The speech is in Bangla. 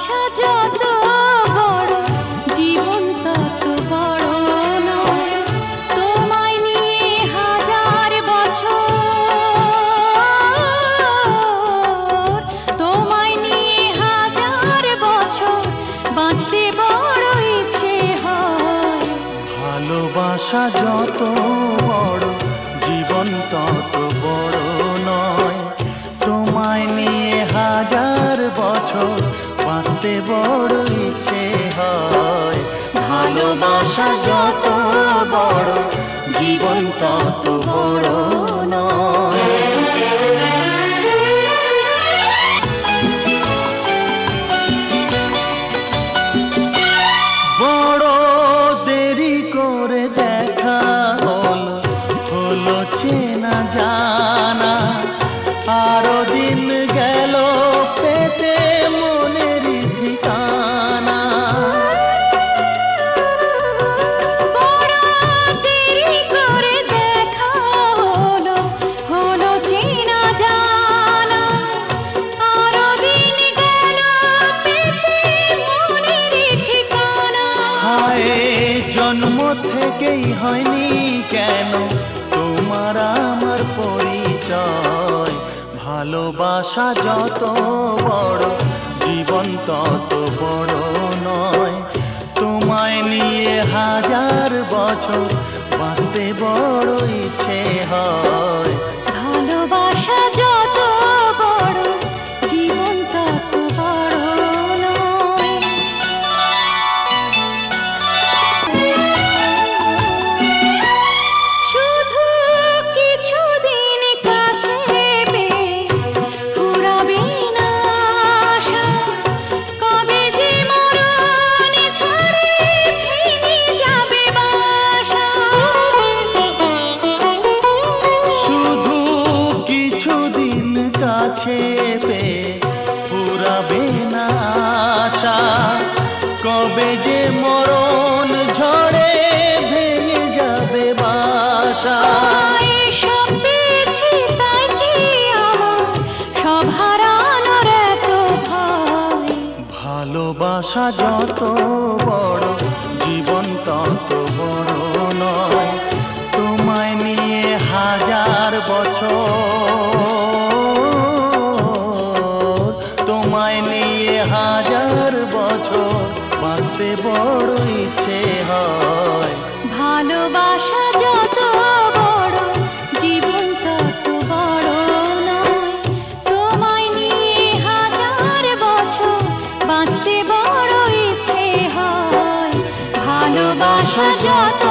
ভালোবাসা যত বড় জীবন তত বড় নয়। তোমায় নিয়ে হাজার বছর, তোমায় নিয়ে হাজার বছর বাঁচতে বড় ইচ্ছে হয়। ভালোবাসা যত বড় জীবন তত বড় নয়। তোমায় নিয়ে হাজার বছর বাঁচতে বড় ইচ্ছে হয়। ভালোবাসা যত বড় জীবন তত বড় নয়। বড় দেরি করে দেখা হলো, হলো চেনা জানা। আরো দিন গেল পেতে মনের ঠিকানা। বড় দেরি করে দেখা হলো, হলো চেনা জানা। আরো দিন গেল পেতে মনের ঠিকানা। হায় জন্ম থেকেই হয়নি কেন তোমার আমার পরিচয়। ভালোবাসা যত বড় জীবন তত বড় নয়। তোমায় নিয়ে হাজার বছর বাঁচতে বড় ইচ্ছে হয়। ভালোবাসা যত বড় জীবন তত বড় নয়। শুধু কিছুদিন কাছে পেয়ে ফুরাবে না আশা। কবে যে মরণ ঝড়ে ভেঙে যাবে বাসা। শুধু কিছুদিন কাছে পেয়ে ফুরাবে না আশা। কবে যে মরণ ঝড়ে ভেঙে যাবে বাসা। এসব পেয়েছি তাই কি আমার সব হারানোর এত ভয়। ভালোবাসা যত বড় জীবন তত বড় নয়। তোমায় নিয়ে হাজার বছর, তোমায় নিয়ে হাজার বছর বাঁচতে বড় ইচ্ছে হয়। ভালোবাসা যত বড় জীবন তত বড় নয়। তোমায় নিয়ে হাজার বছর বাঁচতে বড় ইচ্ছে হয়। ভালোবাসা যত